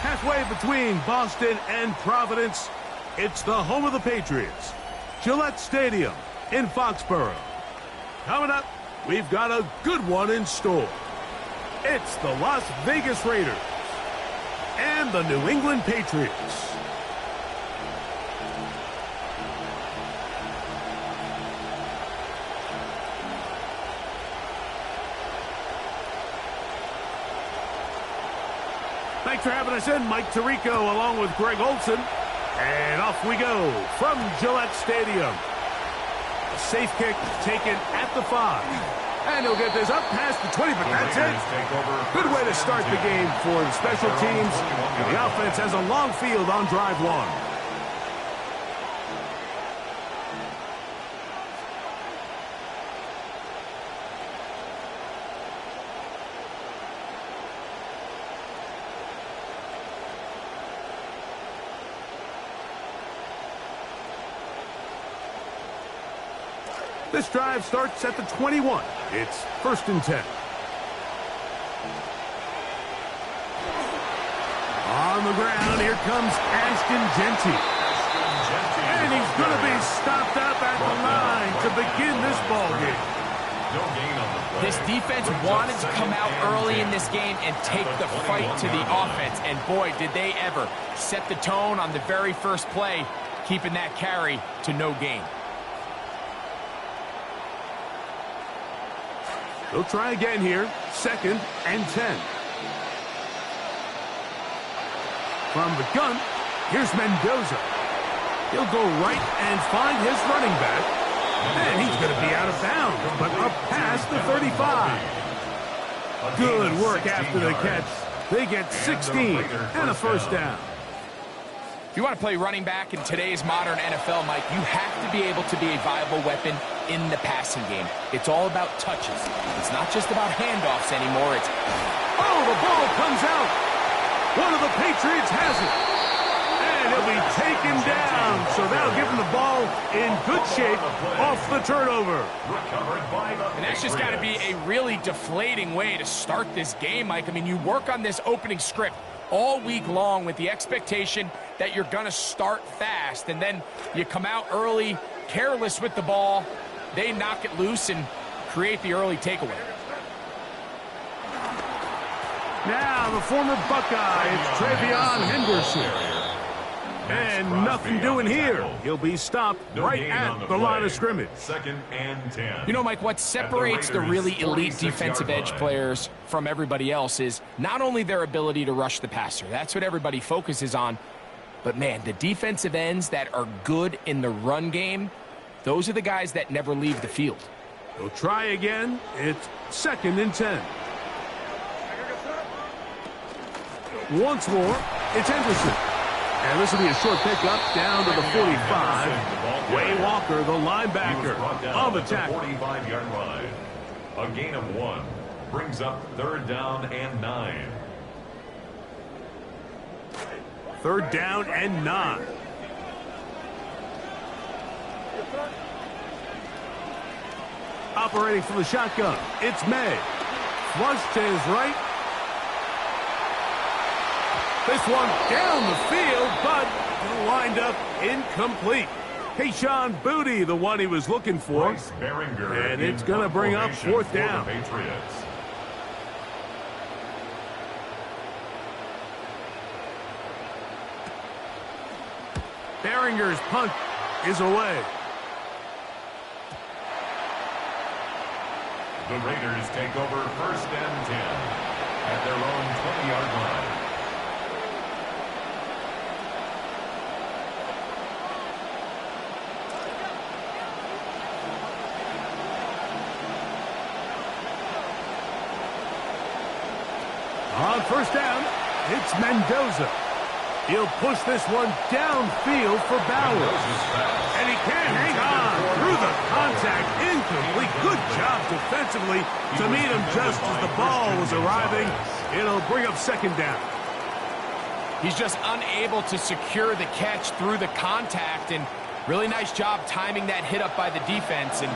Halfway between Boston and Providence, it's the home of the Patriots, Gillette Stadium in Foxborough. Coming up, we've got a good one in store. It's the Las Vegas Raiders and the New England Patriots. Thanks for having us in, Mike Tirico, along with Greg Olson. And off we go from Gillette Stadium. A safe kick taken at the 5. And he'll get this up past the 20, but that's it. Good way to start the game for the special teams. And the offense has a long field on drive 1. This drive starts at the 21. It's 1st and 10. On the ground, here comes Ashton Jeanty. And he's going to be stopped up at the line to begin this ball game. This defense wanted to come out early in this game and take the fight to the offense. And boy, did they ever set the tone on the very first play, keeping that carry to no gain. They'll try again here. 2nd and 10. From the gun, here's Mendoza. He'll go right and find his running back. And he's going to be out of bounds, but up past the 35. Good work after the catch. They get 16 and a 1st down. If you want to play running back in today's modern NFL, Mike, you have to be able to be a viable weapon in the passing game. It's all about touches. It's not just about handoffs anymore. It's... Oh, the ball comes out. One of the Patriots has it. And he'll be taken down. So that'll give him the ball in good shape off the turnover. And that's just got to be a really deflating way to start this game, Mike. I mean, you work on this opening script all week long with the expectation that you're going to start fast, and then you come out early, careless with the ball, they knock it loose and create the early takeaway. Now the former Buckeye, it's Travion Henderson. And nothing doing here. He'll be stopped right at the line of scrimmage. 2nd and 10. You know, Mike, what separates the really elite defensive edge players from everybody else is not only their ability to rush the passer. That's what everybody focuses on. But, man, the defensive ends that are good in the run game, those are the guys that never leave the field. They'll try again. It's 2nd and 10. Once more, it's Henderson. And this will be a short pickup down to the 45. Way Walker, the linebacker, of the tackle. 45-yard line. A gain of 1 brings up 3rd down and 9. 3rd down and 9. Operating from the shotgun, it's May. Flush to his right. This one down the field, but it'll wind up incomplete. Kayshon Boutte, the one he was looking for. And it's going to bring up 4th down. Springer's punt is away. The Raiders take over 1st and 10 at their own 20-yard line. On 1st down, it's Mendoza. He'll push this one downfield for Bowers. And he can't hang on through the contact. Incomplete. Good job defensively to meet him just as the ball was arriving. It'll bring up 2nd down. He's just unable to secure the catch through the contact, and really nice job timing that hit up by the defense. And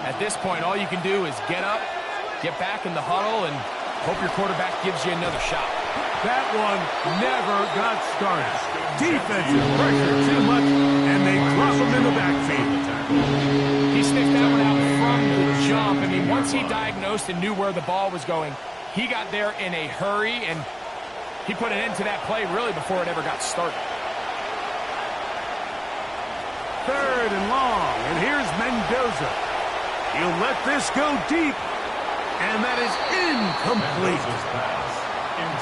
at this point, all you can do is get up, get back in the huddle, and hope your quarterback gives you another shot. That one never got started. Defensive pressure too much, and they drop him in the backfield. He sniffed that one out from the jump. I mean, once he diagnosed and knew where the ball was going, he got there in a hurry, and he put an end to that play really before it ever got started. 3rd and long, and here's Mendoza. He'll let this go deep, and that is incomplete.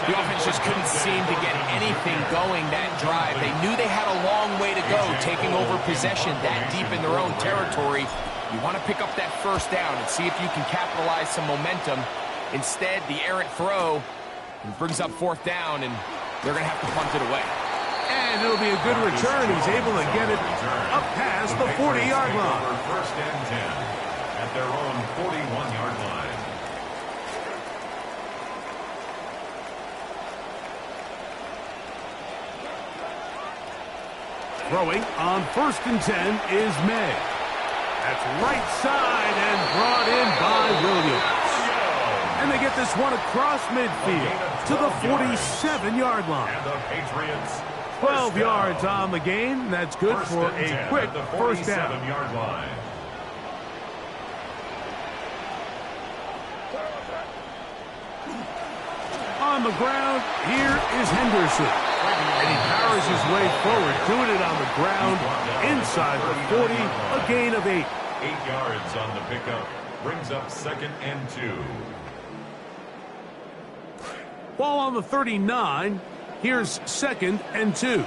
The offense just couldn't seem to get anything going that drive. They knew they had a long way to go, taking over possession that deep in their own territory. You want to pick up that 1st down and see if you can capitalize some momentum. Instead, the errant throw brings up 4th down, and they're going to have to punt it away. And it'll be a good return. He's able to get it up past the 40-yard line. 1st and 10 at their own 41-yard line. Throwing on 1st and 10 is May. That's right side and brought in by Williams. And they get this one across midfield to the 47-yard line. And the Patriots 12 yards on the game. That's good for a quick 1st down. 47-yard line. On the ground, here is Henderson. And he powers his way forward, doing it on the ground, inside the 40, a gain of 8. 8 yards on the pickup, brings up 2nd and 2. Ball on the 39, here's 2nd and 2.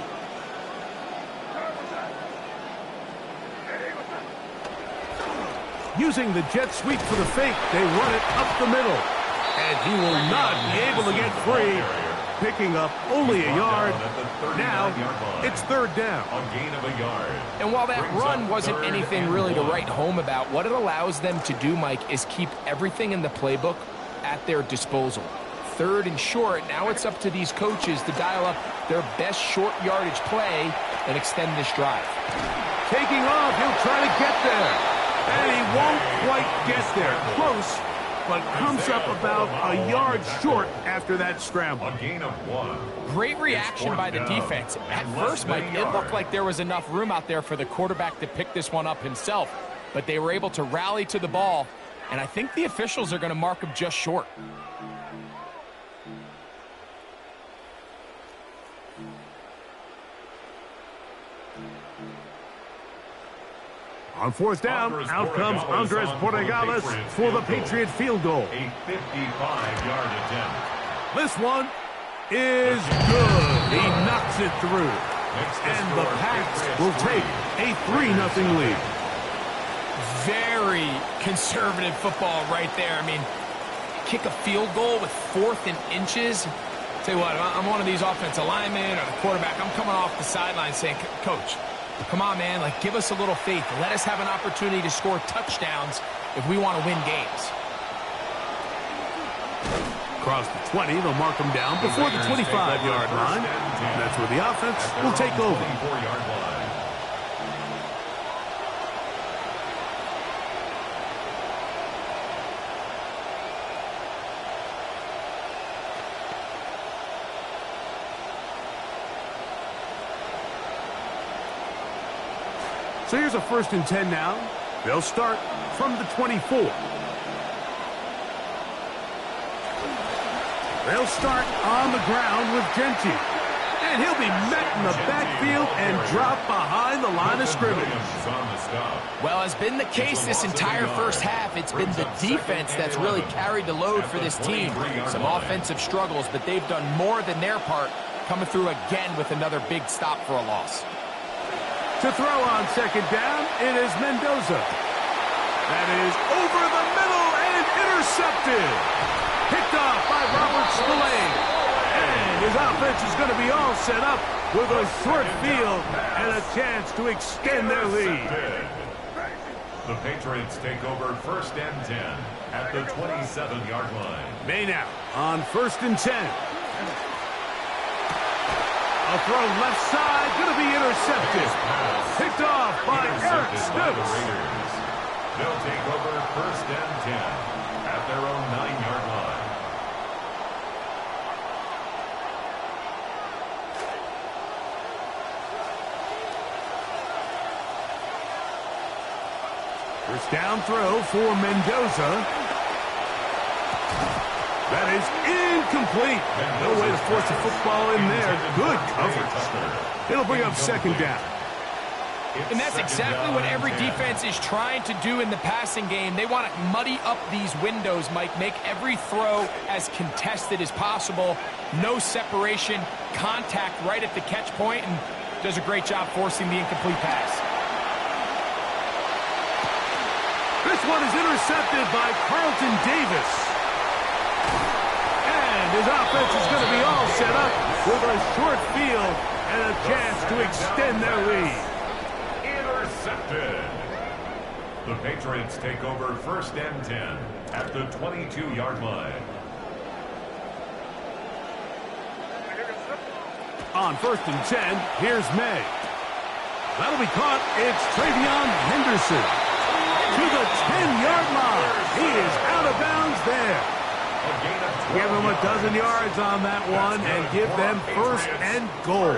Using the jet sweep for the fake, they run it up the middle. And he will not be able to get free. Picking up only a yard. Now it's 3rd down. A gain of a yard. And while that run wasn't anything really to write home about, what it allows them to do, Mike, is keep everything in the playbook at their disposal. 3rd and short, now it's up to these coaches to dial up their best short yardage play and extend this drive. Taking off, he'll try to get there. And he won't quite get there. Close, but comes up about a yard short after that scramble. A gain of 1. Great reaction by the defense. At first, Mike, it looked like there was enough room out there for the quarterback to pick this one up himself, but they were able to rally to the ball, and I think the officials are going to mark him just short. On 4th down, out comes Andres Borregales for the Patriot field goal. A 55-yard attempt. This one is good. He knocks it through. And the Pats will take a 3-0 lead. Very conservative football right there. I mean, kick a field goal with 4th and inches. Tell you what, I'm one of these offensive linemen or the quarterback. I'm coming off the sideline saying, Coach, come on, man, like, give us a little faith. Let us have an opportunity to score touchdowns if we want to win games. Across the 20, they'll mark them down before the 25-yard line. And that's where the offense will take over. 24-yard line. So here's a 1st and 10 now. They'll start from the 24. They'll start on the ground with Genty. And he'll be met in the backfield and dropped behind the line of scrimmage. Well, as been the case this entire first half, it's been the defense that's really carried the load for this team. Some offensive struggles, but they've done more than their part, coming through again with another big stop for a loss. To throw on second down, it is Mendoza. That is over the middle and intercepted. Picked off by Robert Spillane. And his offense is going to be all set up with a short field and a chance to extend their lead. The Patriots take over 1st and 10 at the 27-yard line. May now on 1st and 10. A throw left side, going to be intercepted. Picked off by Eric Stokes. They'll take over 1st and 10 at their own 9-yard line. First down throw for Mendoza. That is incomplete. No way to force the football in there. Good coverage. It'll bring up second down. And that's exactly what every defense is trying to do in the passing game. They want to muddy up these windows, Mike, make every throw as contested as possible. No separation, contact right at the catch point, and does a great job forcing the incomplete pass. This one is intercepted by Carlton Davis. And his offense is going to be all set up with a short field and a chance to extend their lead. Intercepted. The Patriots take over 1st and 10 at the 22-yard line. On 1st and 10, here's May. That'll be caught. It's Travion Henderson. To the 10-yard line. He is out of bounds there. Give them a dozen yards on that one and give them 1st and goal.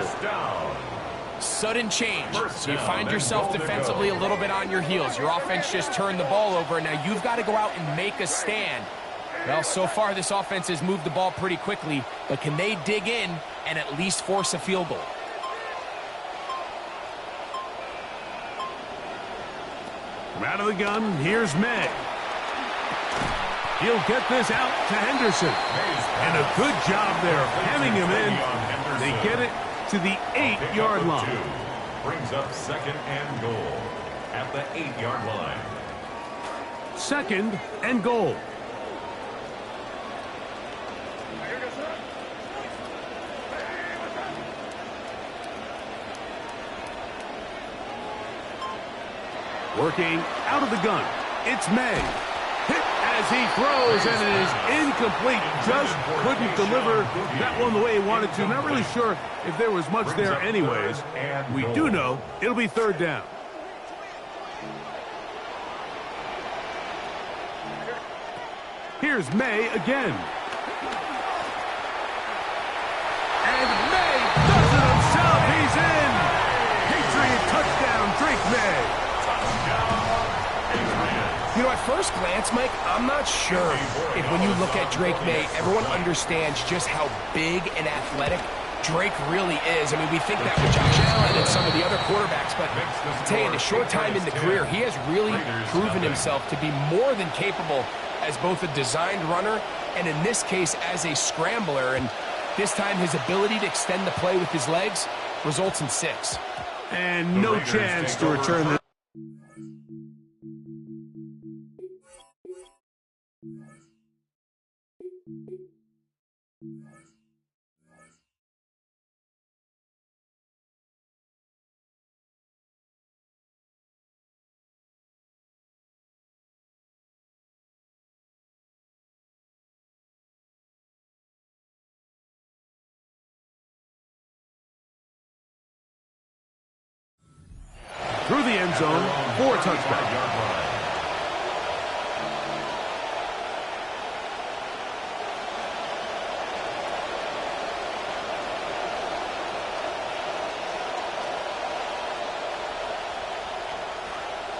Sudden change. So you find yourself defensively a little bit on your heels. Your offense just turned the ball over. Now you've got to go out and make a stand. Well, so far this offense has moved the ball pretty quickly, but can they dig in and at least force a field goal? From out of the gun, here's May. He'll get this out to Henderson. And a good job there of hemming him in. They get it to the 8-yard line. Brings up 2nd and goal at the 8-yard line. 2nd and goal. Working out of the gun, it's May. Hit as he throws, and it is incomplete. Just couldn't deliver that one the way he wanted to. Not really sure if there was much there anyways. We do know it'll be 3rd down. Here's May again. And May does it himself. He's in. Patriot touchdown, Drake May. You know, at first glance, Mike, I'm not sure if when you look at Drake May, everyone understands just how big and athletic Drake really is. I mean, we think that with Josh Allen and some of the other quarterbacks, but I tell you, in a short time in the career, he has really proven himself to be more than capable as both a designed runner and, in this case, as a scrambler. And this time, his ability to extend the play with his legs results in 6. And no chance to return this. Through the end zone for a touchdown.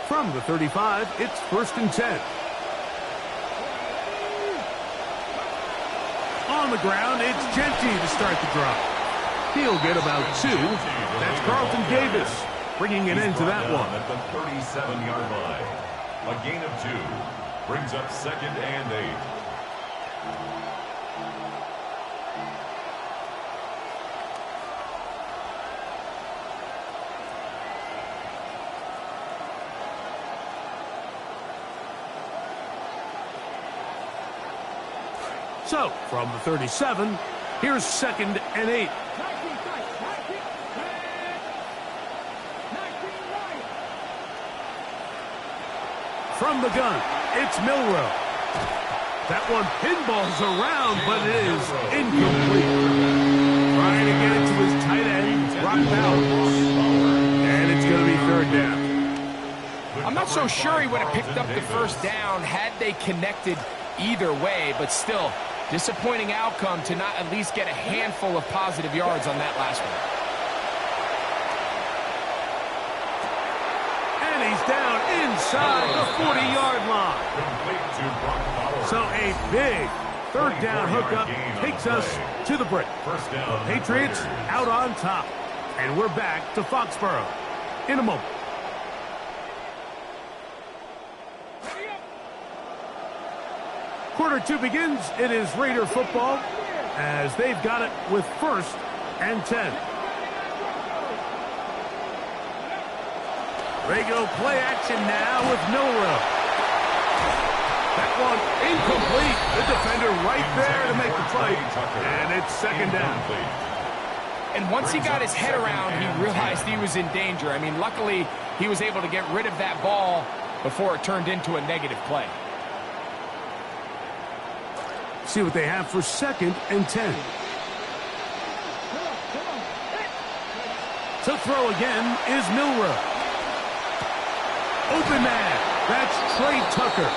From the 35, it's 1st and 10. On the ground, it's Genty to start the drive. He'll get about 2. That's Carlton Davis bringing an end to that one. At the 37-yard line. A gain of 2 brings up 2nd and 8. So, from the 37, here's 2nd and 8. From the gun, it's Milroe. That one pinballs around, but it is incomplete. Trying to get it to his tight end, Brock Bowers. And it's going to be 3rd down. I'm not so sure he would have picked up the first down had they connected either way, but still, disappointing outcome to not at least get a handful of positive yards on that last one. And he's down inside the 40-yard line. So a big 3rd down hookup takes us to the break. The Patriots out on top. And we're back to Foxborough in a moment. Quarter 2 begins. It is Raider football as they've got it with 1st and 10. They go play action now with Milroe. That one incomplete. The defender right there to make the play. And it's 2nd down. And once he got his head around, he realized he was in danger. I mean, luckily, he was able to get rid of that ball before it turned into a negative play. See what they have for 2nd and 10. To throw again is Milroe. Open man. That's Trey Tucker.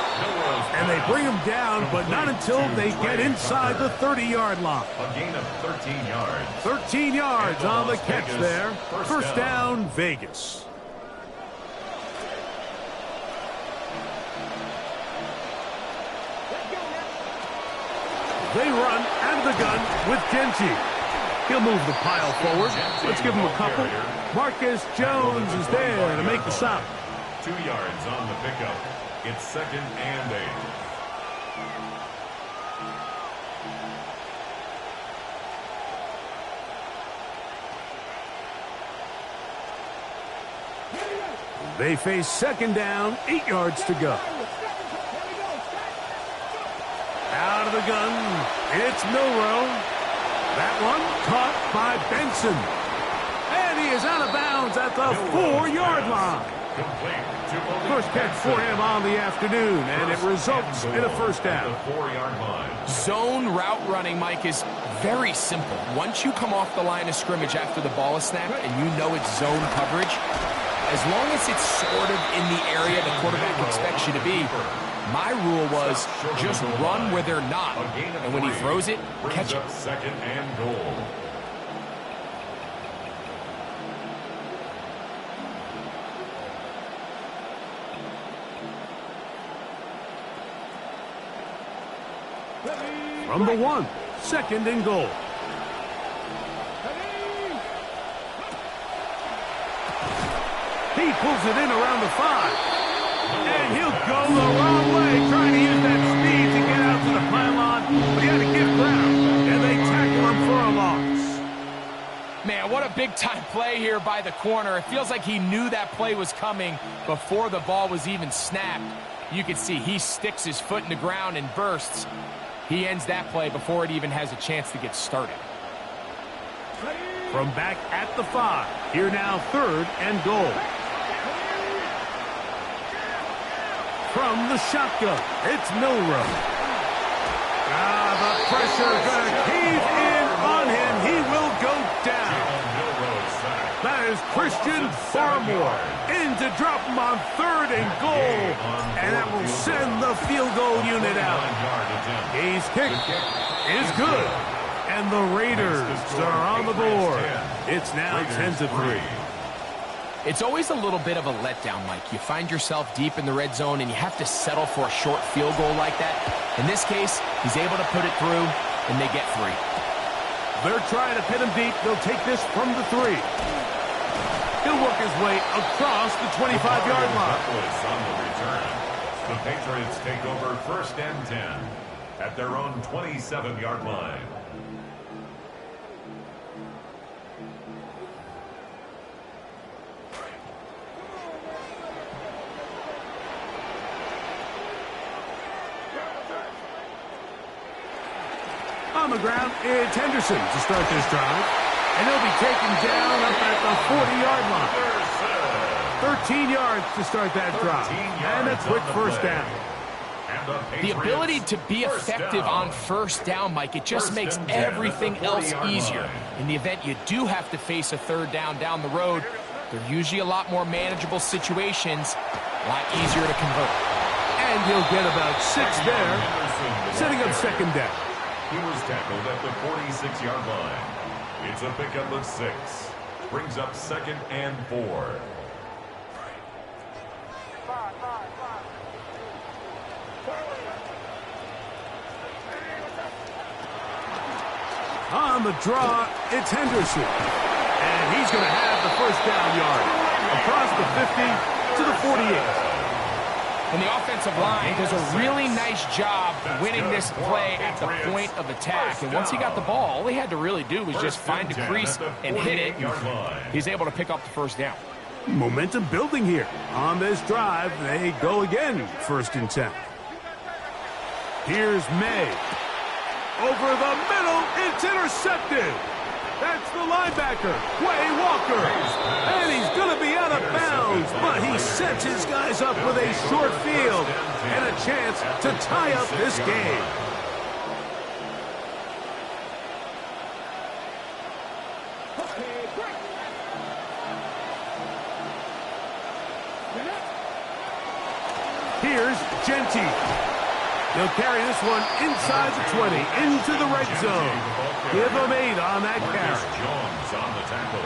And they bring him down, but not until they get inside the 30-yard line. A gain of 13 yards. 13 yards on the catch there. First down, Vegas. They run out of the gun with Genty. He'll move the pile forward. Let's give him a couple. Marcus Jones is there to make the stop. 2 yards on the pickup. It's 2nd and 8. They face 2nd down, 8 yards to go. Out of the gun, it's Milroe. That one caught by Benson. And he is out of bounds at the 4-yard line. First catch for him on the afternoon, and it results in a first down. 4-yard line. Zone route running, Mike, is very simple. Once you come off the line of scrimmage after the ball is snapped and you know it's zone coverage, as long as it's sort of in the area the quarterback expects you to be, my rule was just run where they're not. And when he throws it, catch it. 2nd and goal. From the 1, 2nd and goal. He pulls it in around the 5. And he'll go the wrong way, trying to use that speed to get out to the pylon. But he had to give ground, and they tackle him for a loss. Man, what a big-time play here by the corner. It feels like he knew that play was coming before the ball was even snapped. You can see he sticks his foot in the ground and bursts. He ends that play before it even has a chance to get started. From back at the 5, here now 3rd and goal. From the shotgun, it's Milroe. The pressure's going to cave in on him. He will go down. That is Christian Barmore in to drop him on 3rd and goal. And that will send the field goal unit out. His kick is good. And the Raiders are on the board. It's now 10-3. It's always a little bit of a letdown, Mike. You find yourself deep in the red zone and you have to settle for a short field goal like that. In this case, he's able to put it through and they get 3. They're trying to pin him deep. They'll take this from the 3. He'll work his way across the 25-yard line. On the return. The Patriots take over 1st and 10 at their own 27-yard line. On the ground, it's Henderson to start this drive. And he'll be taken down up at the 40-yard line. 13 yards to start that drive. And a quick first down. The ability to be effective on first down, Mike, it just makes everything else easier. In the event you do have to face a 3rd down the road, they're usually a lot more manageable situations, a lot easier to convert. And he'll get about 6 there, setting up 2nd down. He was tackled at the 46-yard line. It's a pickup of 6. Brings up 2nd and 4. On the draw, it's Henderson. And he's going to have the first down yard. Across the 50 to the 48. And the offensive line does a really nice job winning this play at the point of attack. And once he got the ball, all he had to really do was just find a crease and hit it. He's able to pick up the first down. Momentum building here. On this drive, they go again, 1st and 10. Here's May. Over the middle, it's intercepted. That's the linebacker, Quay Walker. And he's going to be out of bounds, but he sets his guys up with a short field and a chance to tie up this game. Here's Genty. He'll carry this one inside the 20, into the red zone. Give him 8 on that carry. Jones on the tackle.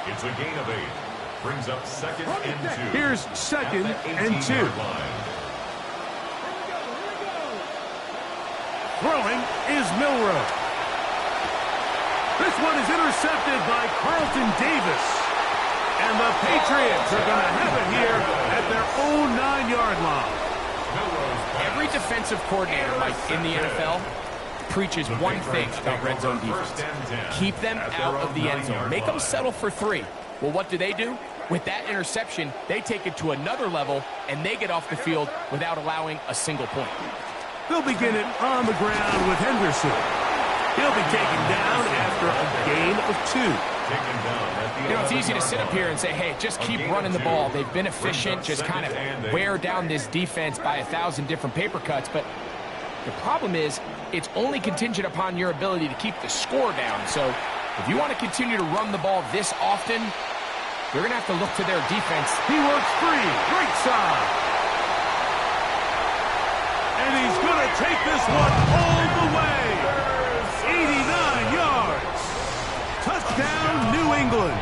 It's a gain of 8. Brings up 2nd and 2. Here's 2nd and 2. Throwing is Milroe. This one is intercepted by Carlton Davis. And the Patriots are going to have it here at their own 9-yard line. Every defensive coordinator, Mike, in the NFL preaches one thing about red zone defense. Keep them out of the end zone. Make them settle for 3. Well, what do? With that interception, they take it to another level, and they get off the field without allowing a single point. They'll begin it on the ground with Henderson. He'll be taken down after a gain of 2. You know, it's easy to sit up here and say, hey, just keep running the ball. They've been efficient, just kind of wear down this defense by 1,000 different paper cuts. But the problem is it's only contingent upon your ability to keep the score down. So if you want to continue to run the ball this often, you're going to have to look to their defense. He works free. Right side. And he's going to take this one all the way. 89 yards. Touchdown, New England.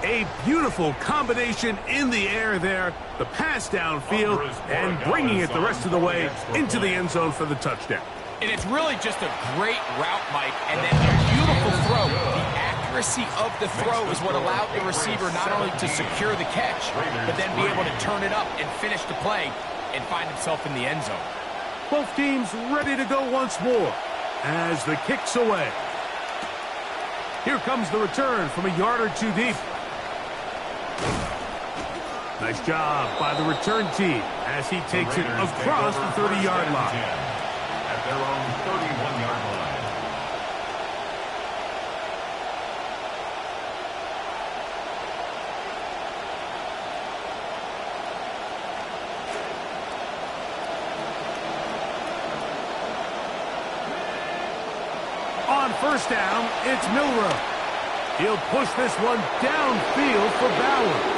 A beautiful combination in the air there. The pass downfield and bringing it the rest of the way into the end zone for the touchdown. And it's really just a great route, Mike, and then a beautiful throw. The accuracy of the throw is what allowed the receiver not only to secure the catch, but then be able to turn it up and finish the play and find himself in the end zone. Both teams ready to go once more as the kick's away. Here comes the return from a yard or 2 deep. Nice job by the return team as he takes it across the 30-yard line. At their own 31-yard line. On first down, it's Milroe. He'll push this one downfield for Bowers.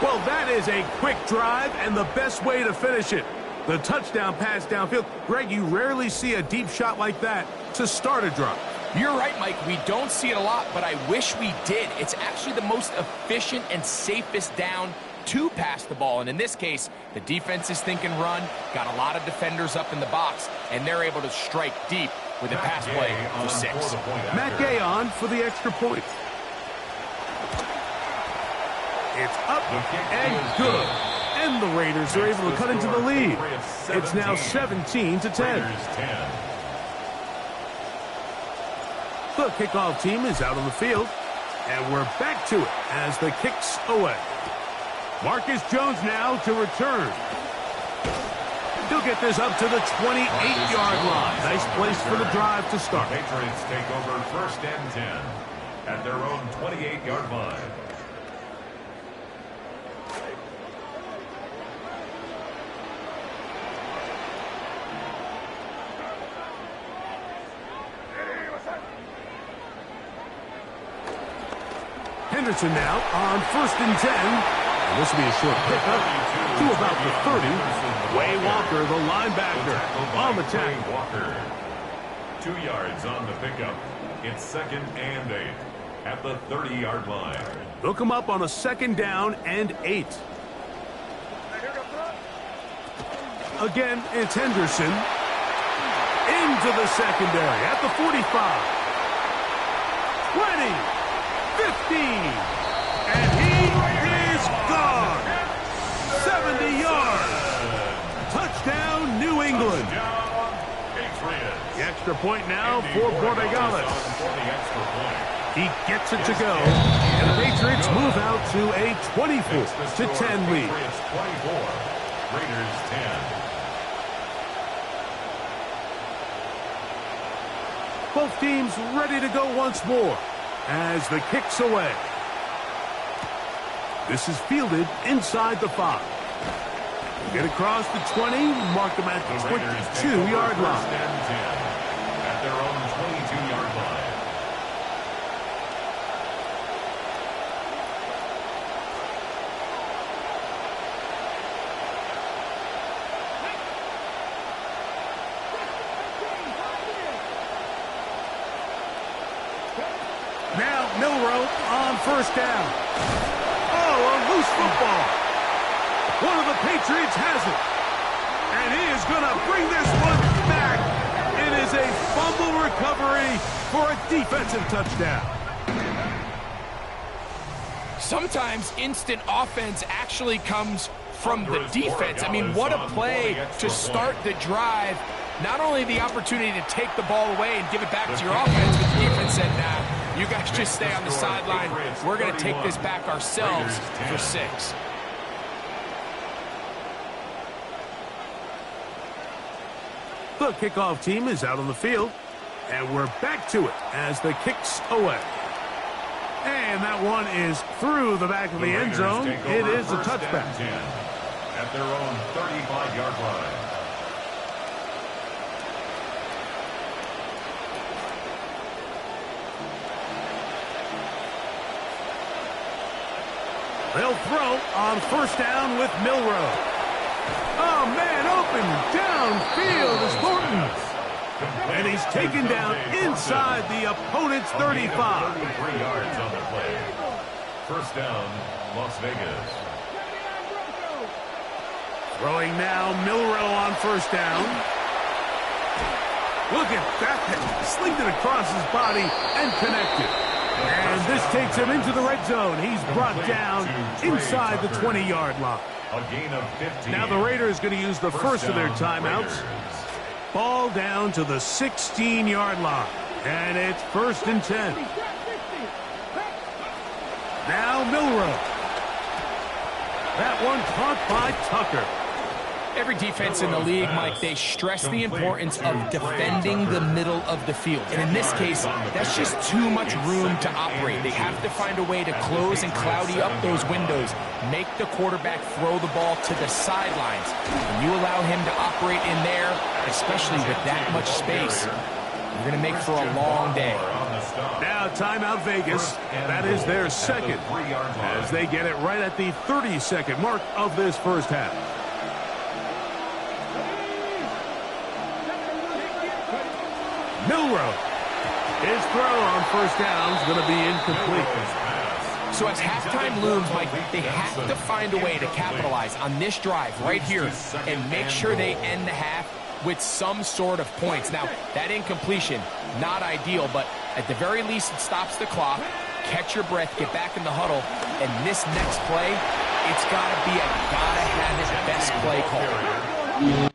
Well, that is a quick drive and the best way to finish it. The touchdown pass downfield. Greg, you rarely see a deep shot like that to start a drive. You're right, Mike. We don't see it a lot, but I wish we did. It's actually the most efficient and safest down to pass the ball. And in this case, the defense is thinking run, got a lot of defenders up in the box, and they're able to strike deep with a pass play for 6. Matt Gay on for the extra point. It's up and good. And the Raiders are able to cut into the lead. It's now 17-10. The kickoff team is out on the field. And we're back to it as the kick's away. Marcus Jones now to return. He'll get this up to the 28-yard line. Nice place for the drive to start. The Patriots take over 1st and 10 at their own 28-yard line. Henderson now on 1st and 10. And this will be a short pickup to about the 30. Way Walker, the linebacker, on the tackle. Walker, 2 yards on the pickup. It's 2nd and 8 at the 30-yard line. They'll come up on a 2nd down and 8. Again, it's Henderson. Into the secondary at the 45. 20. 15, and he is gone. 70 yards. Touchdown, New England. Touchdown, Patriots. The extra point now for Borregales. He gets it to go, and the Patriots move out to a 24-10 lead. Patriots 24, Raiders 10. Both teams ready to go once more as the kick's away. This is fielded inside the 5. Get across the 20, mark them at the 22-yard line. 1st and 10 at their own 22-yard line. Now Milroe on 1st down. Oh, a loose football. One of the Patriots has it. And he is going to bring this one back. It is a fumble recovery for a defensive touchdown. Sometimes instant offense actually comes from the defense. I mean, what a play to start the drive. Not only the opportunity to take the ball away and give it back to your offense, but the defense said, nah, you guys just stay on the sideline. We're going to take this back ourselves for 6. The kickoff team is out on the field, and we're back to it as the kick's away. And that one is through the back of the end zone. It is a touchback. 10 at their own 35-yard line. They'll throw on 1st down with Milroe. Oh, man, open downfield is Thornton. And he's taken down inside the opponent's 35. 33 yards on the play. 1st down, Las Vegas. Throwing now, Milroe on 1st down. Look at that. Slinged it across his body and connected. And this takes him into the red zone. He's brought down inside the 20-yard line. A gain of 15. Now the Raiders going to use the first of their timeouts. Ball down to the 16-yard line. And it's 1st and 10. Now Milroe. That one caught by Tucker. Every defense in the league, Mike, they stress the importance of defending the middle of the field. And in this case, that's just too much room to operate. They have to find a way to close and cloudy up those windows, make the quarterback throw the ball to the sidelines. When you allow him to operate in there, especially with that much space, you're going to make for a long day. Now timeout Vegas. That is their 2nd as they get it right at the 30-second mark of this first half. Milroe. His throw on 1st down is going to be incomplete. So as halftime looms, Mike, they have to find a way to capitalize on this drive right here and make sure they end the half with some sort of points. Now, that incompletion, not ideal, but at the very least, it stops the clock. Catch your breath, get back in the huddle, and this next play, it's got to be a gotta-have-it best play call.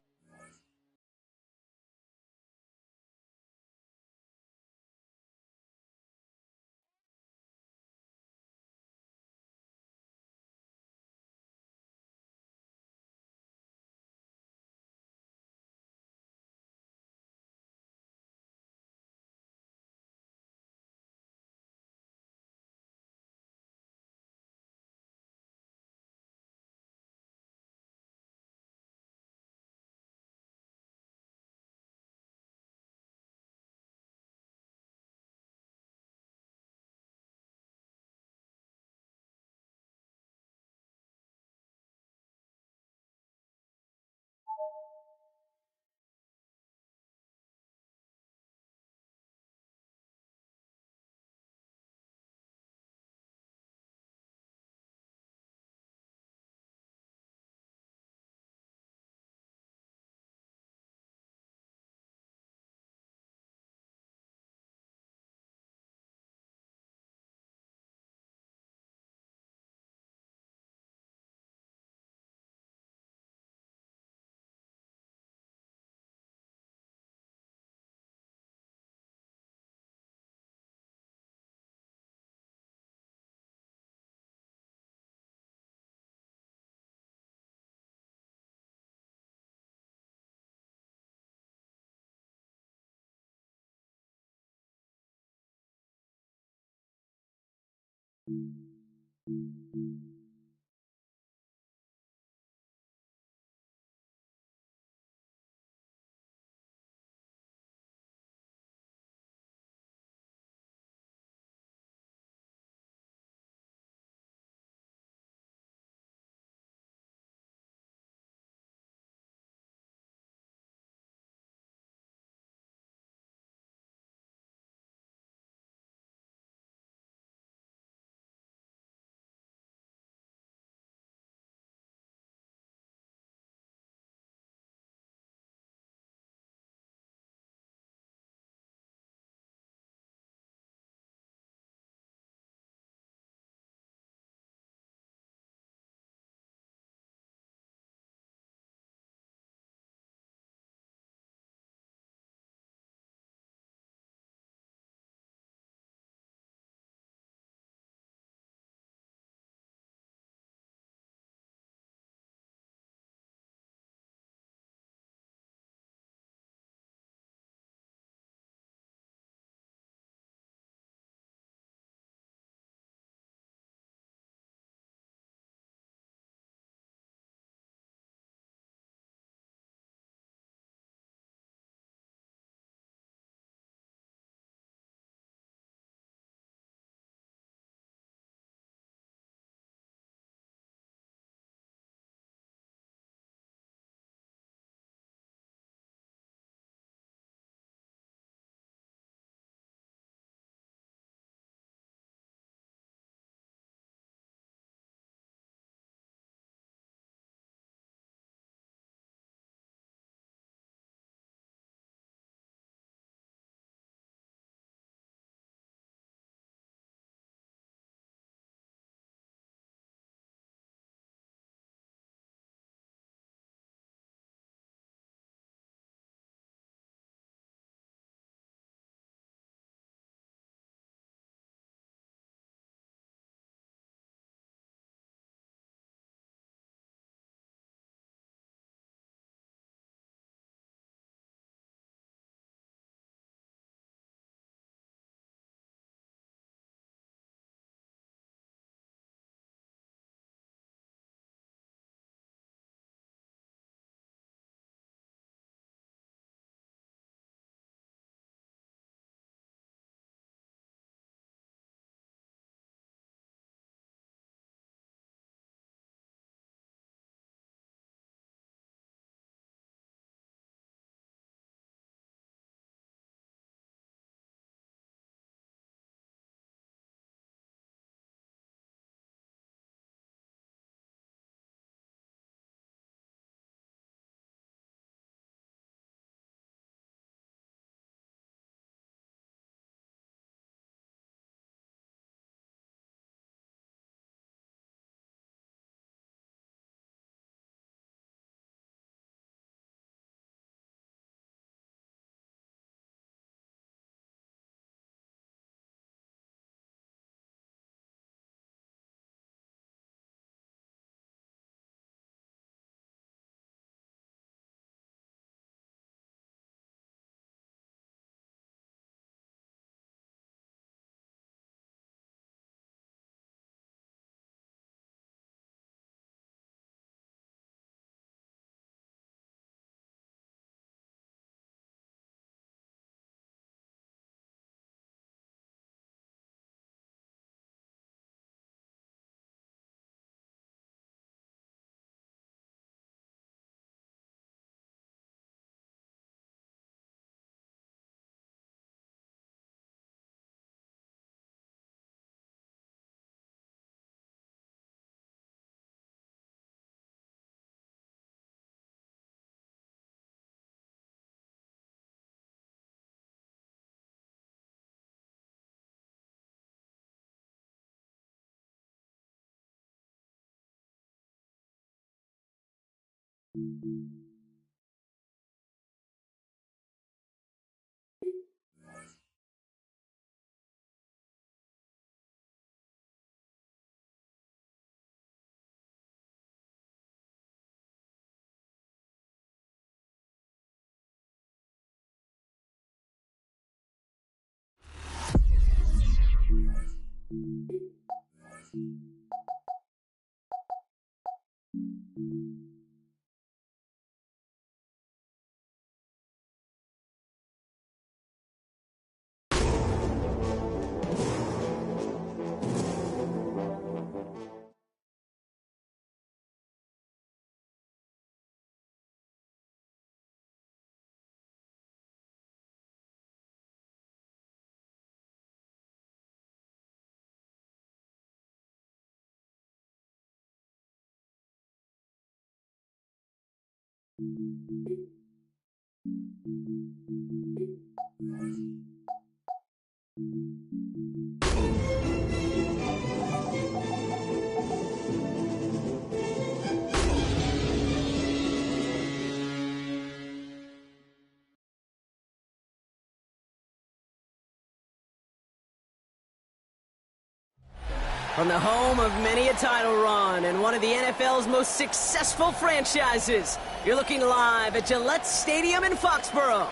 From the home of many a title run and one of the NFL's most successful franchises, you're looking live at Gillette Stadium in Foxborough.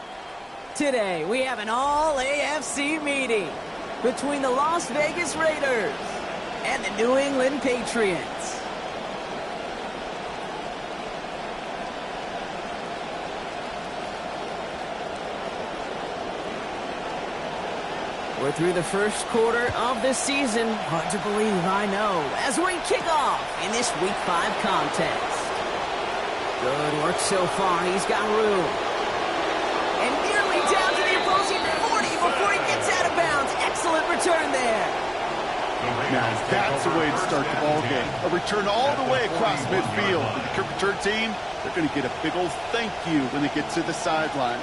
Today, we have an all-AFC meeting between the Las Vegas Raiders and the New England Patriots. We're through the first quarter of the season. Hard to believe, I know, as we kick off in this Week 5 contest. Good work so far. He's got room. And nearly down to the opposing 40 before he gets out of bounds. Excellent return there. Now, that's the way to start the ball game. A return all the way across midfield. For the kick return team, they're going to get a big old thank you when they get to the sideline.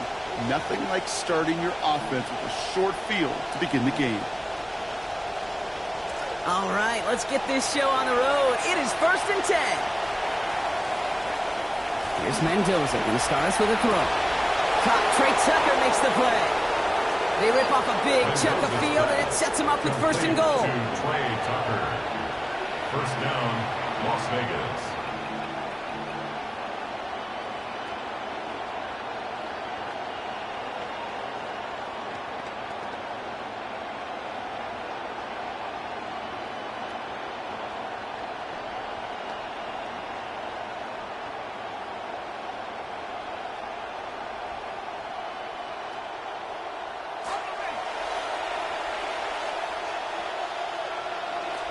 Nothing like starting your offense with a short field to begin the game. All right, let's get this show on the road. It is 1st and 10. Here's Mendoza going to start us with a throw. Trey Tucker makes the play. They rip off a big chunk of field, and it sets him up with 1st and goal. Trey Tucker. First down, Las Vegas.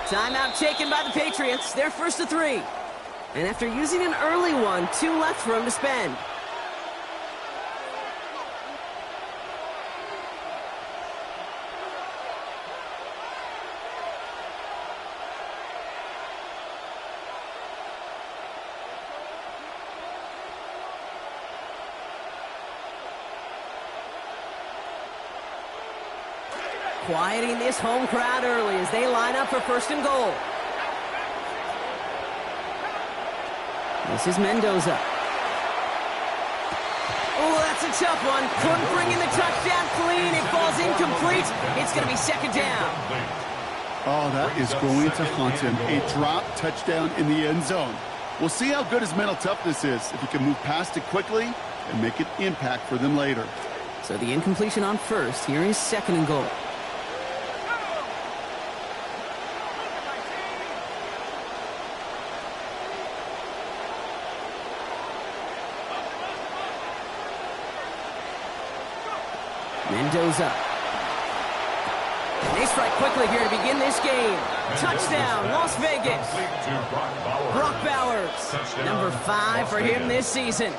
Timeout taken by the Patriots. They're 1st to 3. And after using an early one, 2 left for him to spend. Quieting this home crowd early as they line up for 1st and goal. This is Mendoza. Oh, that's a tough one. Couldn't bring in the touchdown clean. It falls incomplete. It's going to be 2nd down. Oh, that is going to haunt him. A drop touchdown in the end zone. We'll see how good his mental toughness is if he can move past it quickly and make an impact for them later. So the incompletion on 1st. Here is 2nd and goal. Mendoza. They strike quickly here to begin this game. Touchdown, Las Vegas. Brock Bowers, number 5 for him this season.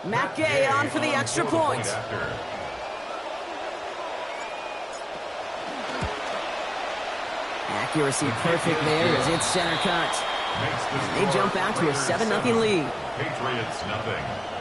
Matt Gay on for the extra point. Accuracy perfect there as it's center cut. They jump out to a 7-0 lead. Patriots nothing.